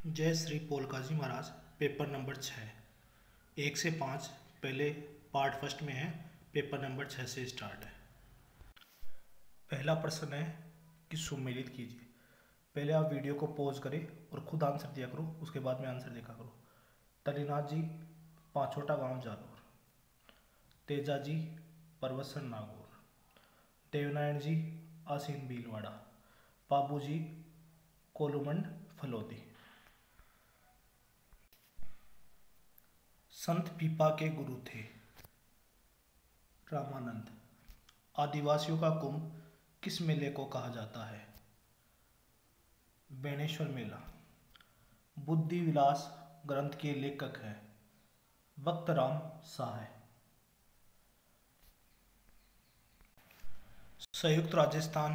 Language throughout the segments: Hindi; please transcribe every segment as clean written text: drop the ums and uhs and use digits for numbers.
जय श्री पोलकाजी महाराज। पेपर नंबर 6, 1 से 5 पहले पार्ट फर्स्ट में है। पेपर नंबर 6 से स्टार्ट है। पहला प्रश्न है कि सुमेलित कीजिए। पहले आप वीडियो को पॉज करें और खुद आंसर दिया करो, उसके बाद में आंसर देखा करो। तलीनाथ जी, पांचोटा गांव जालोर। तेजा जी, परवसन नागौर। देवनारायण जी, आसीन भीलवाड़ा। बाबू जी, कोलुमंड फलोदी। संत पीपा के गुरु थे रामानंद। आदिवासियों का कुंभ किस मेले को कहा जाता है? बेणेश्वर मेला। बुद्धि विलास ग्रंथ के लेखक हैं वक्तराम सहाय। संयुक्त राजस्थान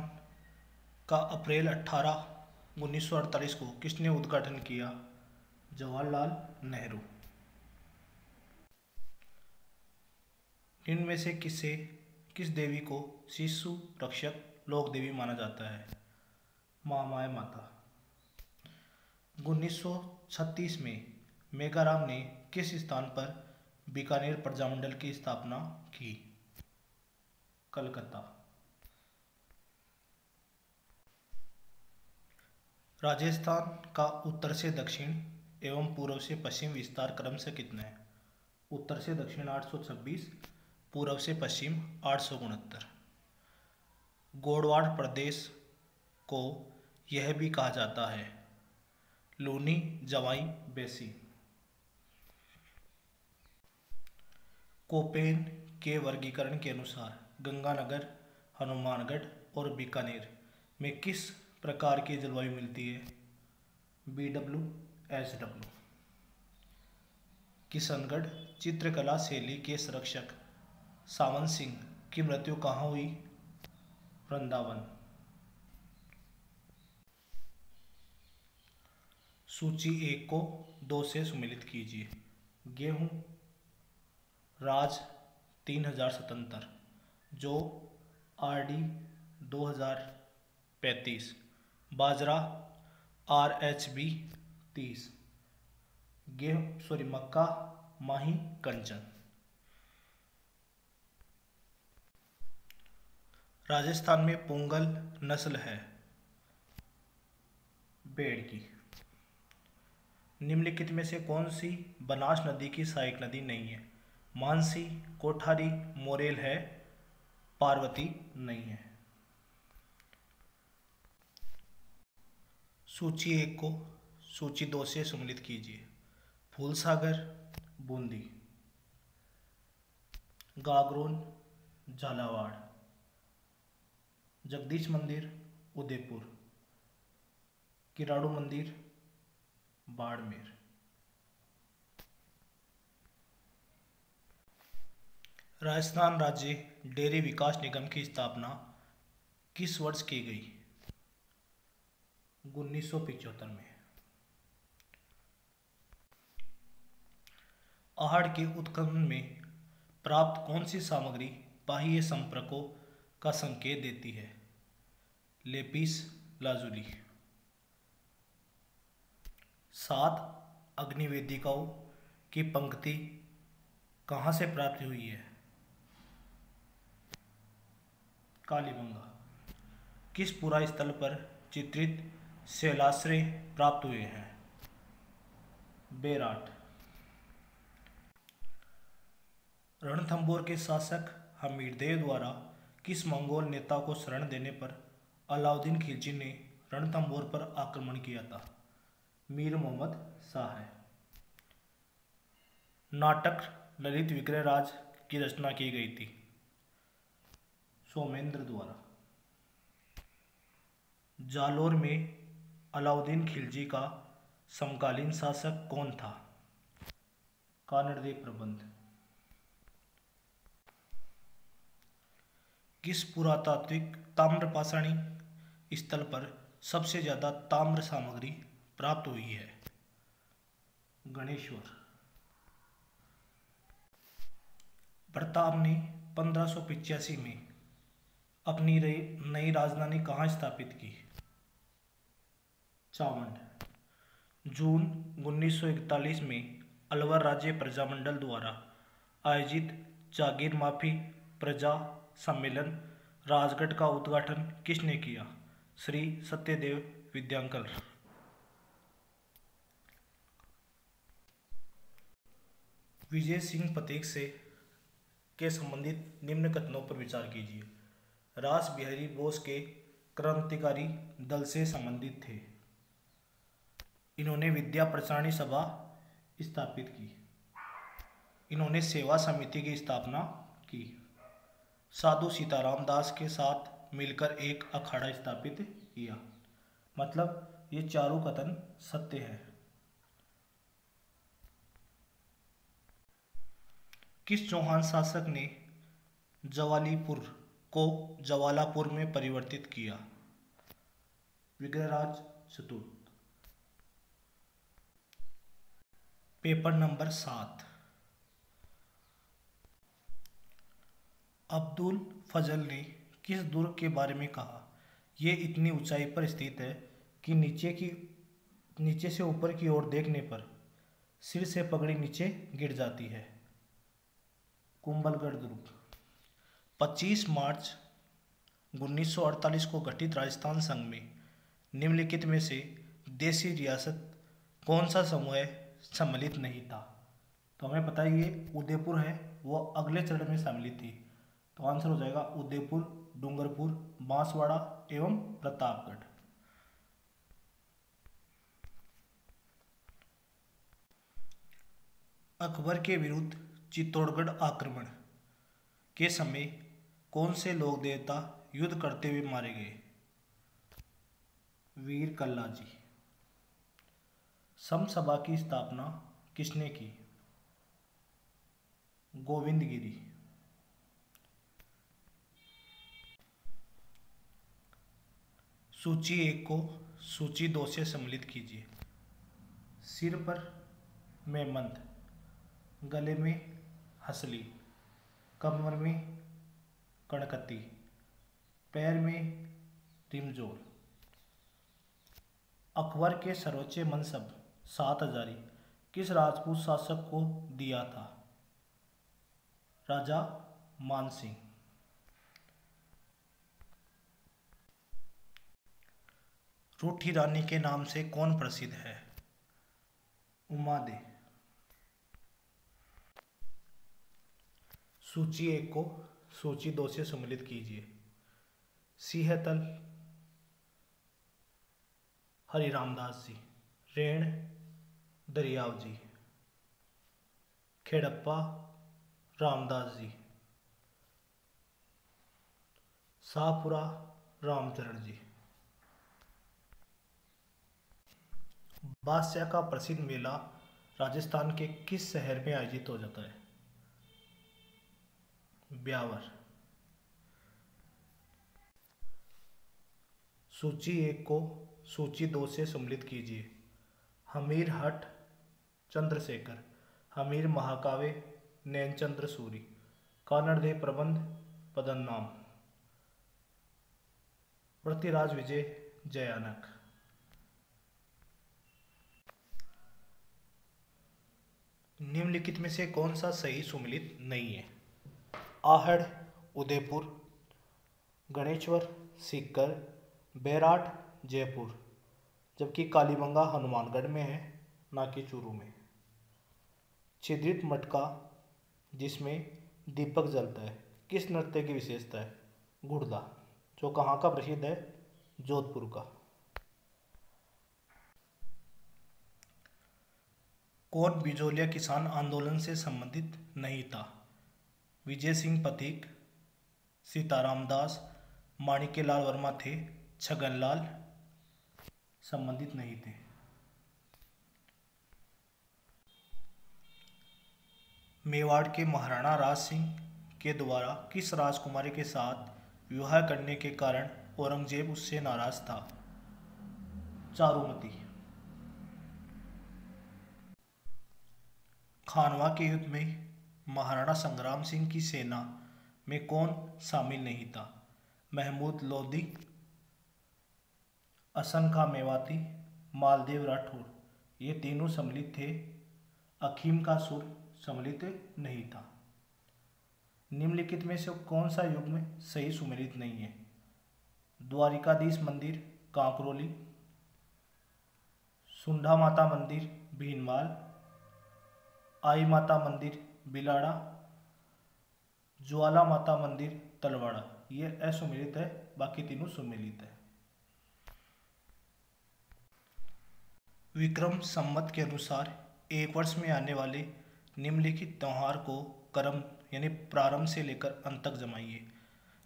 का अप्रैल 18, 1948 को किसने उद्घाटन किया? जवाहरलाल नेहरू। इनमें से किस देवी को शिशु रक्षक लोक देवी माना जाता है? महामाया माता। 1936 में मेघाराम ने किस स्थान पर बीकानेर प्रजामंडल की स्थापना की? कलकत्ता। राजस्थान का उत्तर से दक्षिण एवं पूर्व से पश्चिम विस्तार क्रम से कितना है? उत्तर से दक्षिण 826, पूर्व से पश्चिम 869। गोडवाड़ प्रदेश को यह भी कहा जाता है लूनी जवाई बेसी। कोपेन के वर्गीकरण के अनुसार गंगानगर, हनुमानगढ़ और बीकानेर में किस प्रकार की जलवायु मिलती है? BWSW। किशनगढ़ चित्रकला शैली के संरक्षक सावन सिंह की मृत्यु कहाँ हुई? वृंदावन। सूची 1 को 2 से सुमेलित कीजिए। गेहूं राज 3077, जो RD 2035, बाजरा RHB 30, मक्का माही कंचन। राजस्थान में पोंगल नस्ल है भेड़ की। निम्नलिखित में से कौन सी बनास नदी की सहायक नदी नहीं है? मानसी, कोठारी, मोरेल है, पार्वती नहीं है। सूची 1 को सूची 2 से सम्मिलित कीजिए। फूलसागर बूंदी, गागरोन झालावाड़, जगदीश मंदिर उदयपुर, किराड़ू मंदिर बाड़मेर। राजस्थान राज्य डेयरी विकास निगम की स्थापना किस वर्ष की गई? 1975 में। आहड़ के उत्खनन में प्राप्त कौन सी सामग्री बाह्य संपर्कों का संकेत देती है? Lapis lazuli. 7 अग्निवेदिकाओं की पंक्ति कहाँ से प्राप्त हुई है? कालीबंगा। किस पुरा स्थल पर चित्रित शैलाश्रय प्राप्त हुए हैं? बेराट। रणथंभौर के शासक हमीरदेव द्वारा किस मंगोल नेता को शरण देने पर अलाउद्दीन खिलजी ने रणथंभौर पर आक्रमण किया था? मीर मोहम्मद शाह। नाटक ललित विग्रहराज की रचना की गई थी? सोमेंद्र द्वारा। जालोर में अलाउद्दीन खिलजी का समकालीन शासक कौन था? कानड़देव प्रबंध। किस पुरातात्विक ताम्रपाषाणी स्थल पर सबसे ज्यादा ताम्र सामग्री प्राप्त हुई है? गणेश्वर। प्रताप ने 1585 में अपनी नई राजधानी कहाँ स्थापित की? चावंड। जून 1941 में अलवर राज्य प्रजामंडल द्वारा आयोजित जागीर माफी प्रजा सम्मेलन राजगढ़ का उद्घाटन किसने किया? श्री सत्यदेव विद्यांकल। विजय सिंह पथिक से के संबंधित निम्न कथनों पर विचार कीजिए। रास बिहारी बोस के क्रांतिकारी दल से संबंधित थे। इन्होंने विद्या प्रसारणी सभा स्थापित की। इन्होंने सेवा समिति की स्थापना की। साधु सीताराम दास के साथ मिलकर एक अखाड़ा स्थापित किया। मतलब ये चारों कथन सत्य है। किस चौहान शासक ने जवालीपुर को जवालापुर में परिवर्तित किया? विग्रहराज चतुर्थ। Paper number 7। अब्दुल फजल ने किस दुर्ग के बारे में कहा? ये इतनी ऊंचाई पर स्थित है कि नीचे से ऊपर की ओर देखने पर सिर से पगड़ी नीचे गिर जाती है। कुंभलगढ़ दुर्ग। 25 मार्च 1948 को गठित राजस्थान संघ में निम्नलिखित में से देशी रियासत कौन सा समूह सम्मिलित नहीं था? तो हमें पता है ये उदयपुर है, वो अगले चरण में सम्मिलित थी। तो आंसर हो जाएगा उदयपुर, डूंगरपुर, बांसवाड़ा एवं प्रतापगढ़। अकबर के विरुद्ध चित्तौड़गढ़ आक्रमण के समय कौन से लोक देवता युद्ध करते हुए मारे गए? वीर कल्ला जी। समसभा की स्थापना किसने की? गोविंदगिरी। सूची 1 को सूची 2 से सम्मिलित कीजिए। सिर पर मेमंद, गले में हसली, कमर में कणकती, पैर में रिमजोर। अकबर के सर्वोच्च मनसब 7 हजारी किस राजपूत शासक को दिया था? राजा मानसिंह। रूठी रानी के नाम से कौन प्रसिद्ध है? उमादे। सूची 1 को सूची 2 से सम्मिलित कीजिए। सिंहतल हरि रामदास जी, रेण दरियाव जी, खेड़प्पा रामदास जी, शाहपुरा रामचरण जी। बादशाह का प्रसिद्ध मेला राजस्थान के किस शहर में आयोजित हो जाता है? ब्यावर। सूची 1 को सूची 2 से सम्मिलित कीजिए। हमीर हट चंद्रशेखर, हमीर महाकाव्य नैनचंद्र सूरी, कानड़देव प्रबंध पदनाम, पृथ्वीराज विजय जयानक। निम्नलिखित में से कौन सा सही सुमेलित नहीं है? आहड़ उदयपुर, गणेश्वर सीकर, बैराट जयपुर, जबकि कालीबंगा हनुमानगढ़ में है, ना कि चूरू में। छिद्रित मटका जिसमें दीपक जलता है किस नृत्य की विशेषता है? गुड़दा, जो कहाँ का प्रसिद्ध है? जोधपुर का। कौन बिजोलिया किसान आंदोलन से संबंधित नहीं था? विजय सिंह पथिक, सीताराम दास, माणिक्यलाल वर्मा थे, छगनलाल संबंधित नहीं थे। मेवाड़ के महाराणा राज सिंह के द्वारा किस राजकुमारी के साथ विवाह करने के कारण औरंगजेब उससे नाराज था? चारुमती। खानवा के युद्ध में महाराणा संग्राम सिंह की सेना में कौन शामिल नहीं था? महमूद लोधी, असंखा मेवाती, मालदेव राठौर, ये तीनों सम्मिलित थे। अखीम का सुर सम्मिलित नहीं था। निम्नलिखित में से कौन सा युग्म सही सुमेलित नहीं है? द्वारिकाधीश मंदिर कांकरोली, सुंढा माता मंदिर भीनमाल, आई माता मंदिर बिलाड़ा, ज्वाला माता मंदिर तलवाड़ा। ये असुमेलित है, बाकी तीनों सुमेलित है। विक्रम संवत के अनुसार एक वर्ष में आने वाले निम्नलिखित त्योहार को क्रम यानी प्रारंभ से लेकर अंत तक जमाइए।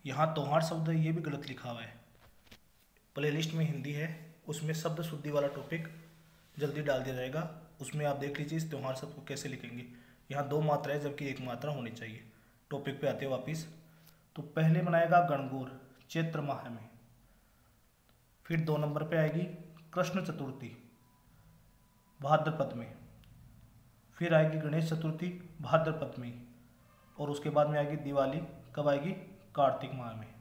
यहाँ त्योहार शब्द ये भी गलत लिखा हुआ है। प्लेलिस्ट में हिंदी है, उसमें शब्द शुद्धि वाला टॉपिक जल्दी डाल दिया जाएगा, उसमें आप देख लीजिए इस त्योहार शब्द को कैसे लिखेंगे। यहाँ 2 मात्रा है जबकि 1 मात्रा होनी चाहिए। टॉपिक पे आते हैं वापिस। तो पहले मनाएगा गणगौर चैत्र माह में, फिर 2 नंबर पे आएगी कृष्ण चतुर्थी भाद्रपद में, फिर आएगी गणेश चतुर्थी भाद्रपद में, और उसके बाद में आएगी दिवाली। कब आएगी? कार्तिक माह में।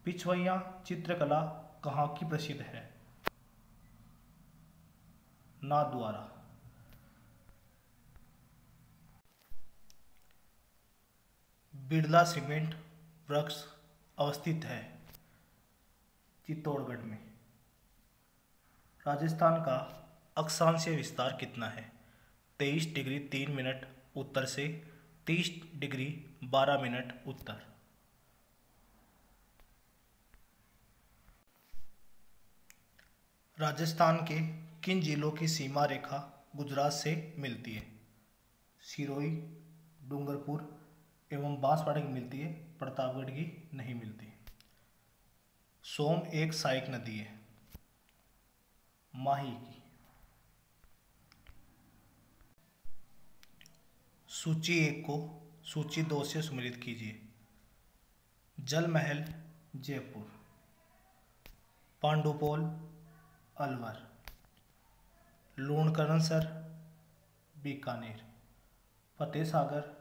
पिछवैया चित्रकला कहाँ की प्रसिद्ध है? नाथद्वारा। बिरला सीमेंट वर्क्स अवस्थित है चित्तौड़गढ़ में। राजस्थान का अक्षांशीय विस्तार कितना है? 23 डिग्री 3 मिनट उत्तर से 30 डिग्री 12 मिनट उत्तर। राजस्थान के किन जिलों की सीमा रेखा गुजरात से मिलती है? सिरोही, डूंगरपुर एवं बांसवाड़ा की मिलती है, प्रतापगढ़ की नहीं मिलती। सोम एक सहायक नदी है, माही की। सूची 1 को सूची 2 से सम्मिलित कीजिए। जल महल जयपुर, पांडुपोल अलवर, लूणकरणसर बीकानेर, फतेह सागर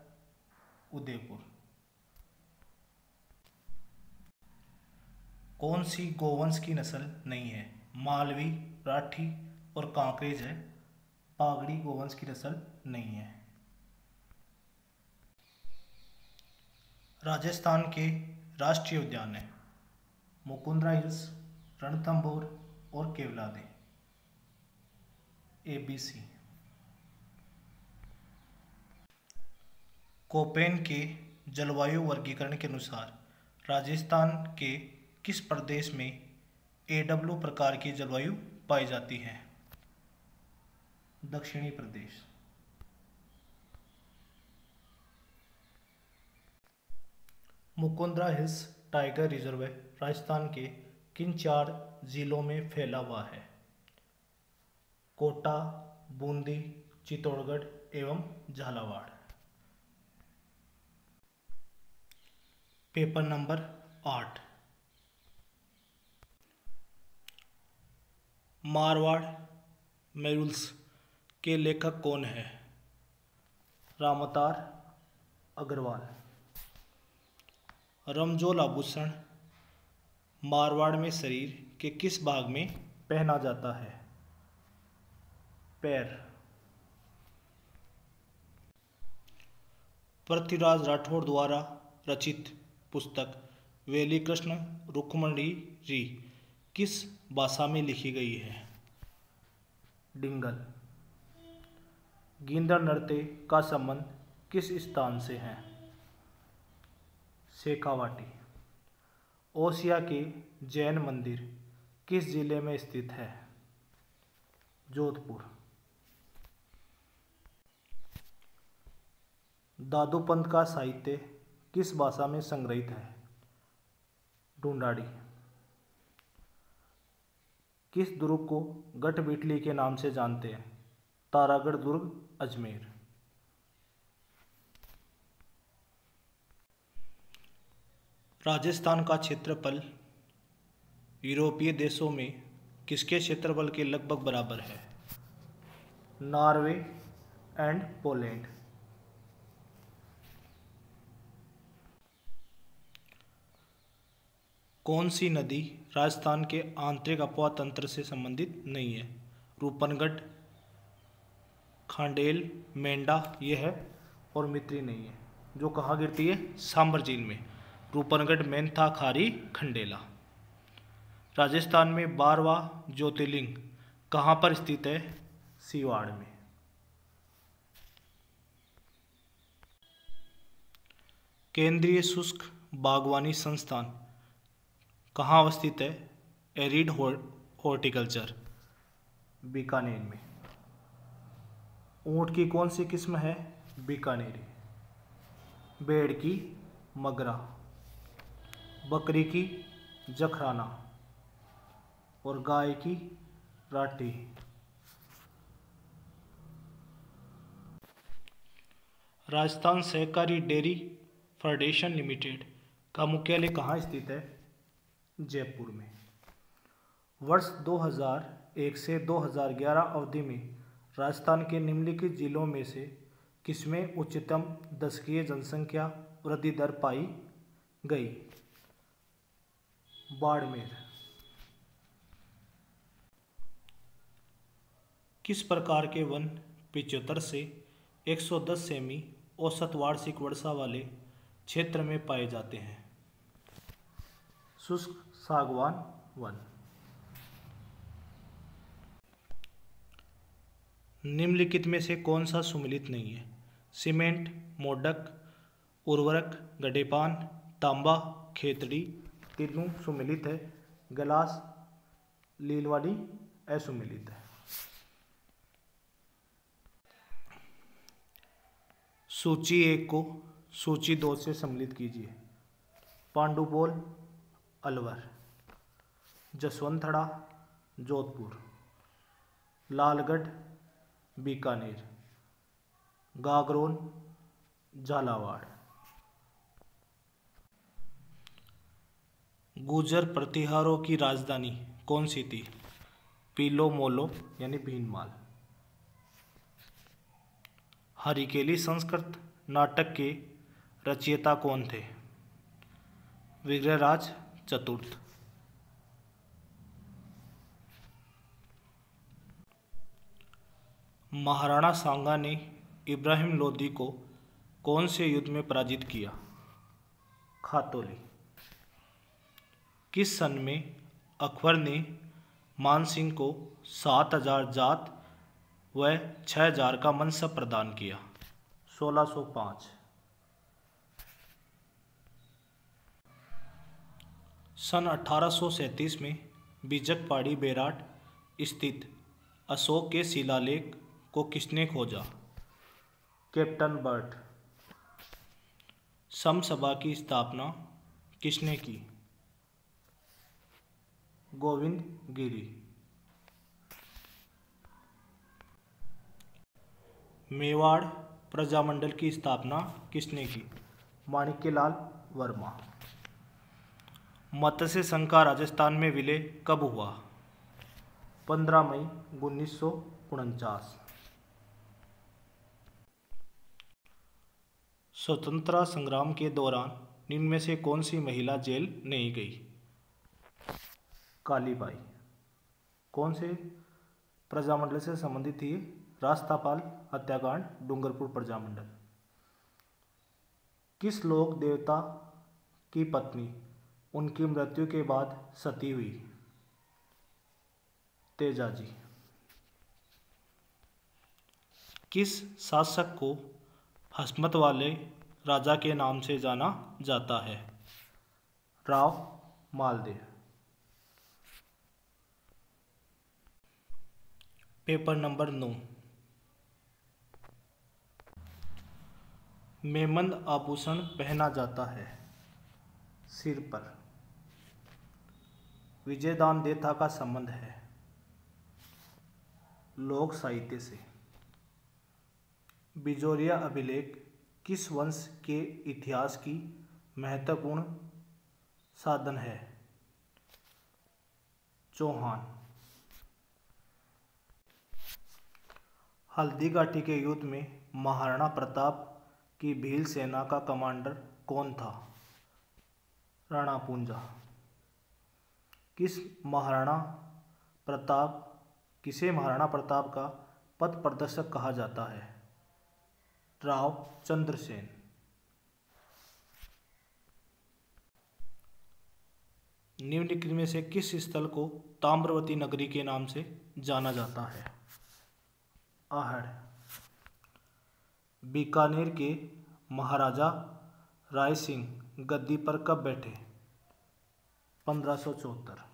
उदयपुर। कौन सी गोवंश की नस्ल नहीं है? मालवी, राठी और कांकरेज है, पागड़ी गोवंश की नस्ल नहीं है। राजस्थान के राष्ट्रीय उद्यान है मुकुंदरा हिल्स, रणथंभौर और केवलादे। ABC। कोपेन के जलवायु वर्गीकरण के अनुसार राजस्थान के किस प्रदेश में AW प्रकार की जलवायु पाई जाती है? दक्षिणी प्रदेश। Mukundra hills tiger reserve Rajasthan के किन 4 जिलों में फैला हुआ है? कोटा, बूंदी, चित्तौड़गढ़ एवं झालावाड़। Paper number 8। मारवाड़ मेरुल्स के लेखक कौन है? रामतार अग्रवाल। रमजोल आभूषण मारवाड़ में शरीर के किस भाग में पहना जाता है? पैर। पृथ्वीराज राठौड़ द्वारा रचित पुस्तक वेली कृष्ण रुक्मणी री किस भाषा में लिखी गई है? डिंगल। गिंदड़ नृत्य का संबंध किस स्थान से है? शेखावाटी। ओसिया के जैन मंदिर किस जिले में स्थित है? जोधपुर। दादूपंत का साहित्य किस भाषा में संग्रहित है? ढूंढाड़ी। किस दुर्ग को गठबिटली के नाम से जानते हैं? तारागढ़ दुर्ग अजमेर। राजस्थान का क्षेत्रफल यूरोपीय देशों में किसके क्षेत्रफल के लगभग बराबर है? Norway and Poland. कौन सी नदी राजस्थान के आंतरिक अपवाह तंत्र से संबंधित नहीं है? रूपनगढ़, खांडेल, मेंढा ये है, और मित्री नहीं है। जो कहाँ गिरती है? सांबर झील में। रूपनगढ़, मेंथा, खारी, खंडेला। राजस्थान में 12वां ज्योतिर्लिंग कहाँ पर स्थित है? सिवाड़ में। केंद्रीय शुष्क बागवानी संस्थान कहाँ अवस्थित है? एरिड हॉर्टिकल्चर, बीकानेर में। ऊंट की कौन सी किस्म है? बीकानेरी। भेड़ की मगरा, बकरी की जखराना और गाय की राठी। राजस्थान सहकारी डेयरी फेडरेशन लिमिटेड का मुख्यालय कहाँ स्थित है? जयपुर में। वर्ष 2001 से 2011 अवधि में राजस्थान के निम्नलिखित जिलों में से किसमें उच्चतम दशकीय जनसंख्या वृद्धि दर पाई गई? बाड़मेर। किस प्रकार के वन 75 से 110 सेमी औसत वार्षिक वर्षा वाले क्षेत्र में पाए जाते हैं? शुष्क सागवान वन। निम्नलिखित में से कौन सा सुमेलित नहीं है? सीमेंट, मोडक, उर्वरक, गड्ढेपान, तांबा, खेतड़ी। तीनों सुमेलित है। गलास, लीलवाड़ी असुमेलित है। सूची 1 को सूची 2 से सम्मिलित कीजिए। पांडुपोल, अलवर। जसवंतड़ा, जोधपुर। लालगढ़, बीकानेर। गागरोन, झालावाड़। गुर्जर प्रतिहारों की राजधानी कौन सी थी? पीलो मोलो यानी भीनमाल। हरिकेली संस्कृत नाटक के रचयिता कौन थे? विग्रहराज चतुर्थ। महाराणा सांगा ने इब्राहिम लोदी को कौन से युद्ध में पराजित किया? खातौली। किस सन में अकबर ने मानसिंह को 7000 जात व 6000 का मनसब प्रदान किया? 1605। सन 1837 में बीजकपाड़ी बेराट स्थित अशोक के शिलालेख को किसने खोजा? Captain Burt. समसभा की स्थापना किसने की? गोविंद गिरी। मेवाड़ प्रजामंडल की स्थापना किसने की? माणिक्यलाल वर्मा। मत्स्य संघ का राजस्थान में विलय कब हुआ? 15 मई 1949। स्वतंत्रता संग्राम के दौरान निम्न में से कौन सी महिला जेल नहीं गई? कालीबाई। कौन से प्रजामंडल से संबंधित थी? रास्तापाल हत्याकांड, डूंगरपुर प्रजामंडल। किस लोक देवता की पत्नी उनकी मृत्यु के बाद सती हुई? तेजाजी। किस शासक को हस्मत वाले राजा के नाम से जाना जाता है? राव मालदेव। Paper number 9। मेमंद आभूषण पहना जाता है सिर पर। विजयदान देथा का संबंध है लोक साहित्य से। बिजोरिया अभिलेख किस वंश के इतिहास की महत्वपूर्ण साधन है? चौहान। हल्दी घाटी के युद्ध में महाराणा प्रताप की भील सेना का कमांडर कौन था? राणा पूंजा। किसे महाराणा प्रताप का पथ प्रदर्शक कहा जाता है? राव चंद्रसेन। निम्नलिखित में से किस स्थल को ताम्रवती नगरी के नाम से जाना जाता है? आहड़। बीकानेर के महाराजा राय सिंह गद्दी पर कब बैठे? 1574।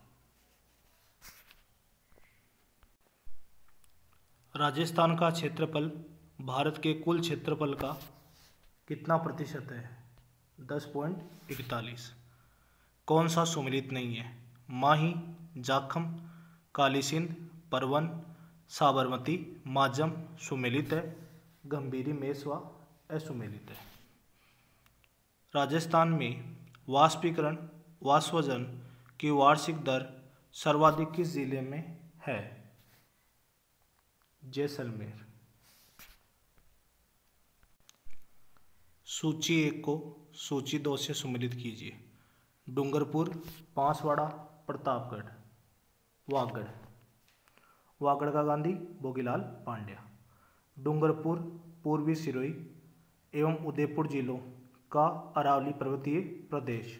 राजस्थान का क्षेत्रफल भारत के कुल क्षेत्रफल का कितना प्रतिशत है? 10.41। कौन सा सुमेलित नहीं है? माही, जाखम, काली सिंध, परवन, साबरमती, माजम सुमेलित है, गंभीरी मेसवा असुमेलित है। राजस्थान में वाष्पीकरण वाष्पजन की वार्षिक दर सर्वाधिक किस जिले में है? जैसलमेर। सूची 1 को सूची 2 से सुमेलित कीजिए। डूंगरपुर, बांसवाड़ा, प्रतापगढ़, वागड़। वागड़ का गांधी भोगीलाल पांड्या। डूंगरपुर पूर्वी सिरोही एवं उदयपुर जिलों का अरावली पर्वतीय प्रदेश।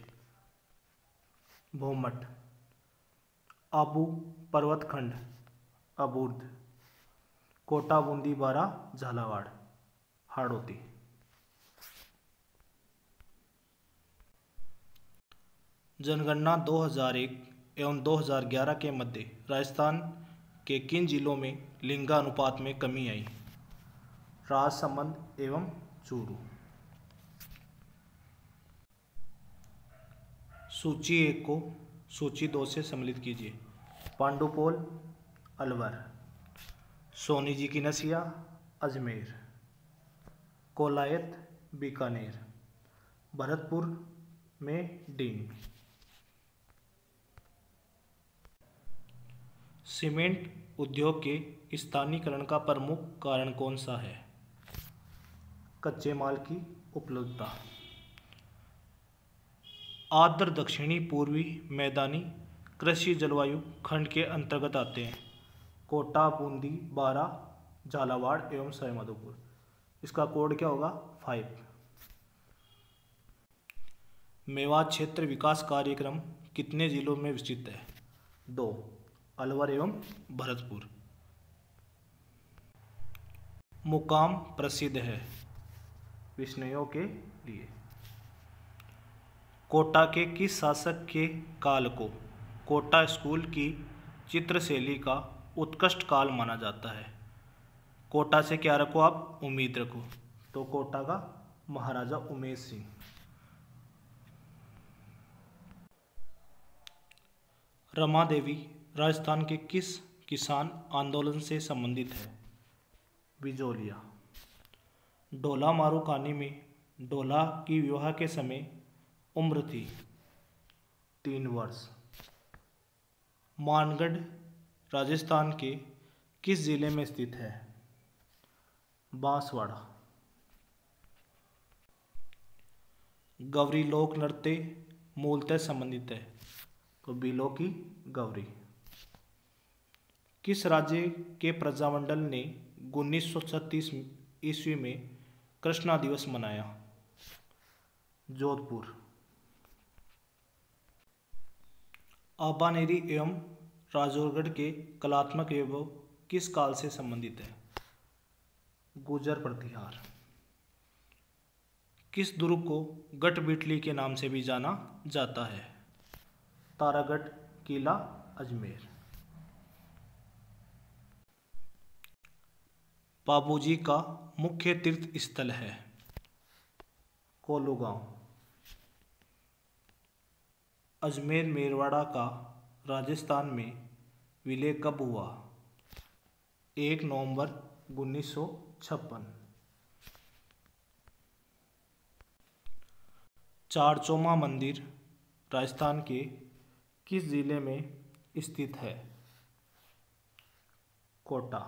भौमट। आबू पर्वतखंड अबूर्द। कोटा, बूंदी, बारा, झालावाड़, हाड़ौती। जनगणना 2001 एवं 2011 के मध्य राजस्थान के किन जिलों में लिंगानुपात में कमी आई? राजसमंद एवं चूरू। सूची 1 को सूची 2 से सम्मिलित कीजिए। पांडुपोल अलवर, सोनी जी की नसिया अजमेर, कोलायत बीकानेर, भरतपुर में डीन। सीमेंट उद्योग के स्थानीयकरण का प्रमुख कारण कौन सा है? कच्चे माल की उपलब्धता। आर्द्र दक्षिणी पूर्वी मैदानी कृषि जलवायु खंड के अंतर्गत आते हैं कोटा, बूंदी, बारा, झालावाड़ एवं सवाईमाधोपुर। इसका कोड क्या होगा? 5। मेवात क्षेत्र विकास कार्यक्रम कितने जिलों में विस्तृत है? 2, अलवर एवं भरतपुर। मुकाम प्रसिद्ध है विष्णुओं के लिए। कोटा के किस शासक के काल को कोटा स्कूल की चित्रशैली का उत्कृष्ट काल माना जाता है? कोटा से क्या रखो आप? उम्मीद रखो। तो कोटा का महाराजा उमेश सिंह। रमा देवी राजस्थान के किस किसान आंदोलन से संबंधित है? बिजोलिया। ढोला मारू कहानी में ढोला की विवाह के समय उम्र थी 3 वर्ष। मानगढ़ राजस्थान के किस जिले में स्थित है? बांसवाड़ा। गौरी लोक नृत्य मूलतः संबंधित है तो बिलो की गौरी। किस राज्य के प्रजामंडल ने 1936 ईस्वी में कृष्णा दिवस मनाया? जोधपुर। आबानेरी एवं राजौरगढ़ के कलात्मक वैभव किस काल से संबंधित है? गुर्जर प्रतिहार। किस दुर्ग को गढ़बिटली के नाम से भी जाना जाता है? तारागढ़ किला अजमेर। बाबूजी का मुख्य तीर्थ स्थल है? कोलू गांव। अजमेर मेरवाड़ा का राजस्थान में विलय कब हुआ? 1 नवंबर 1956। चारचोमा मंदिर राजस्थान के किस जिले में स्थित है? कोटा।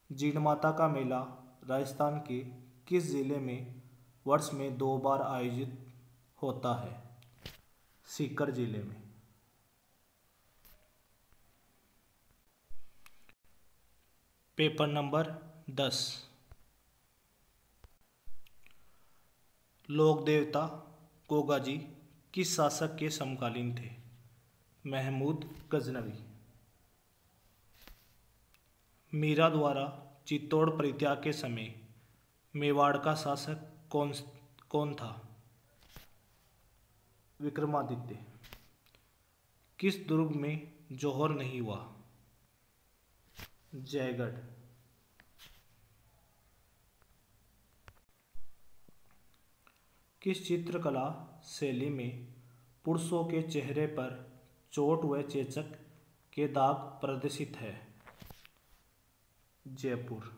जीणमाता का मेला राजस्थान के किस जिले में वर्ष में 2 बार आयोजित होता है? सीकर जिले में। Paper number 10। लोक देवता गोगाजी किस शासक के समकालीन थे? महमूद गजनवी। मीरा द्वारा चित्तौड़ परित्याग के समय मेवाड़ का शासक कौन था? विक्रमादित्य। किस दुर्ग में जौहर नहीं हुआ? जयगढ़। किस चित्रकला शैली में पुरुषों के चेहरे पर चोट व चेचक के दाग प्रदर्शित है? जयपुर।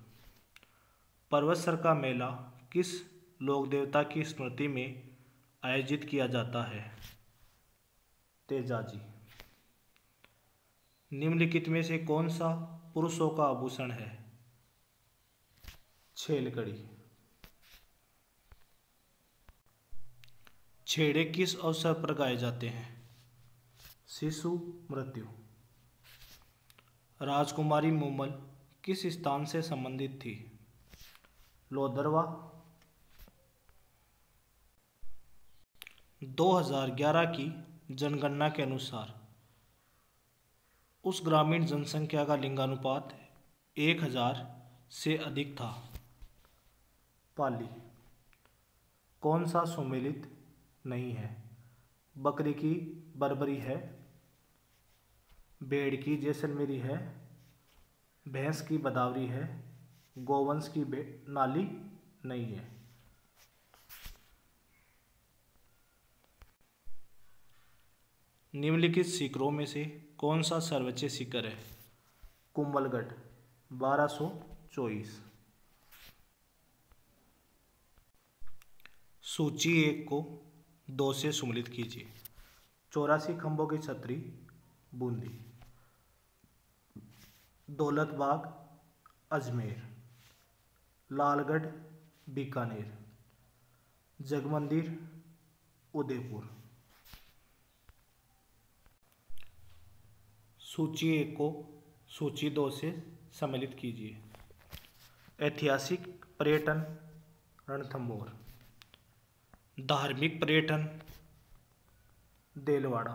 परवत्सर का मेला किस लोक देवता की स्मृति में आयोजित किया जाता है? तेजाजी। निम्नलिखित में से कौन सा पुरुषों का आभूषण है? छेलकड़ी। छेड़े किस अवसर पर गाए जाते हैं? शिशु मृत्यु। राजकुमारी मूमल किस स्थान से संबंधित थी? लोदरवा। 2011 की जनगणना के अनुसार उस ग्रामीण जनसंख्या का लिंगानुपात 1000 से अधिक था। पाली। कौन सा सुमेलित नहीं है? बकरी की बर्बरी है, भेड़ की जैसलमेरी है, भैंस की बदावरी है, गोवंश की नाली नहीं है। निम्नलिखित शिखरों में से कौन सा सर्वोच्च शिखर है? कुंभलगढ़ 1224। सूची 1 को 2 से सम्मिलित कीजिए। 84 खंभों की छतरी बूंदी। दौलत बाग अजमेर। लालगढ़ बीकानेर। जगमंदिर उदयपुर। सूची 1 को सूची 2 से सम्मिलित कीजिए। ऐतिहासिक पर्यटन रणथंभौर। धार्मिक पर्यटन देलवाड़ा।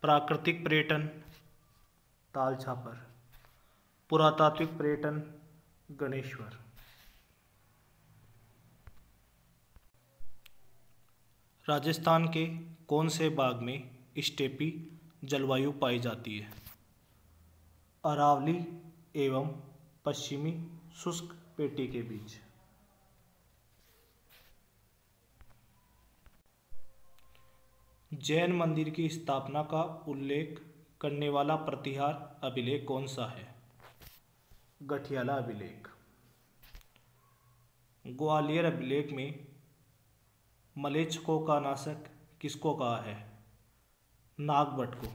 प्राकृतिक पर्यटन ताल छापर। पुरातात्विक पर्यटन गणेश्वर। राजस्थान के कौन से भाग में स्टेपी जलवायु पाई जाती है? अरावली एवं पश्चिमी शुष्क पेटी के बीच। जैन मंदिर की स्थापना का उल्लेख करने वाला प्रतिहार अभिलेख कौन सा है? गठियाला अभिलेख। ग्वालियर अभिलेख में मलेच्छकों का नाशक किसको कहा है? नागभट्ट को।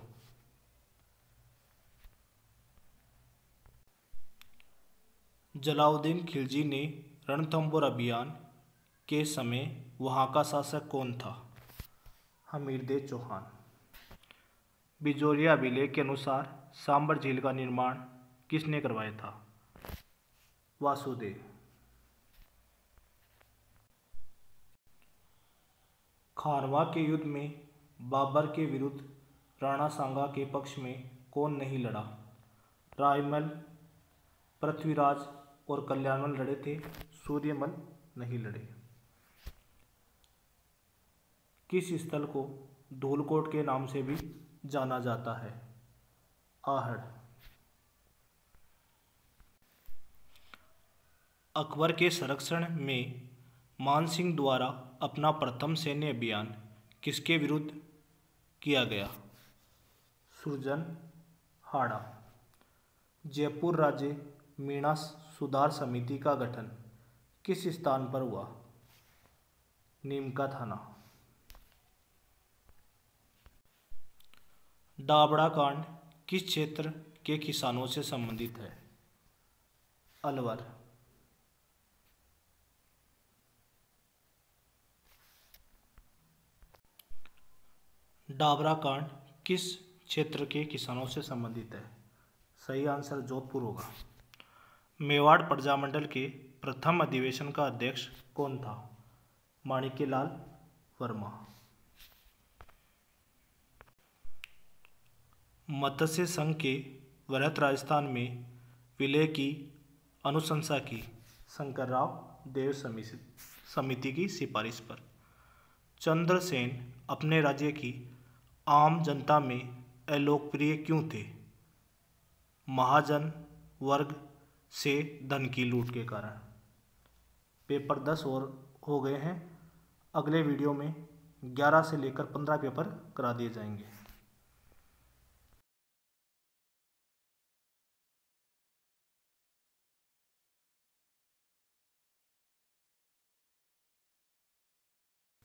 जलाउद्दीन खिलजी ने रणथंभौर अभियान के समय वहां का शासक कौन था? हमीरदेव चौहान। बिजोरिया अभिलेख के अनुसार सांबर झील का निर्माण किसने करवाया था? वासुदेव। खानवा के युद्ध में बाबर के विरुद्ध राणा सांगा के पक्ष में कौन नहीं लड़ा? रायमल, पृथ्वीराज और कल्याणमल लड़े थे, सूर्यमल नहीं लड़े। किस स्थल को धूलकोट के नाम से भी जाना जाता है? आहड़। अकबर के संरक्षण में मानसिंह द्वारा अपना प्रथम सैन्य अभियान किसके विरुद्ध किया गया? सुरजन हाड़ा। जयपुर राज्य मीणा सुधार समिति का गठन किस स्थान पर हुआ? नीमका थाना। दाबड़ा कांड किस क्षेत्र के किसानों से संबंधित है? अलवर। डाबरा कांड किस क्षेत्र के किसानों से संबंधित है? सही आंसर जोधपुर होगा। मेवाड़ प्रजामंडल के प्रथम अधिवेशन का अध्यक्ष कौन था? माणिक्यलाल वर्मा। मत्स्य संघ के वृहत राजस्थान में विलय की अनुशंसा की शंकरराव देव समिति की सिफारिश पर। चंद्रसेन अपने राज्य की आम जनता में अलोकप्रिय क्यों थे? महाजन वर्ग से धन की लूट के कारण। पेपर 10 और हो गए हैं। अगले वीडियो में 11 से लेकर 15 पेपर करा दिए जाएंगे।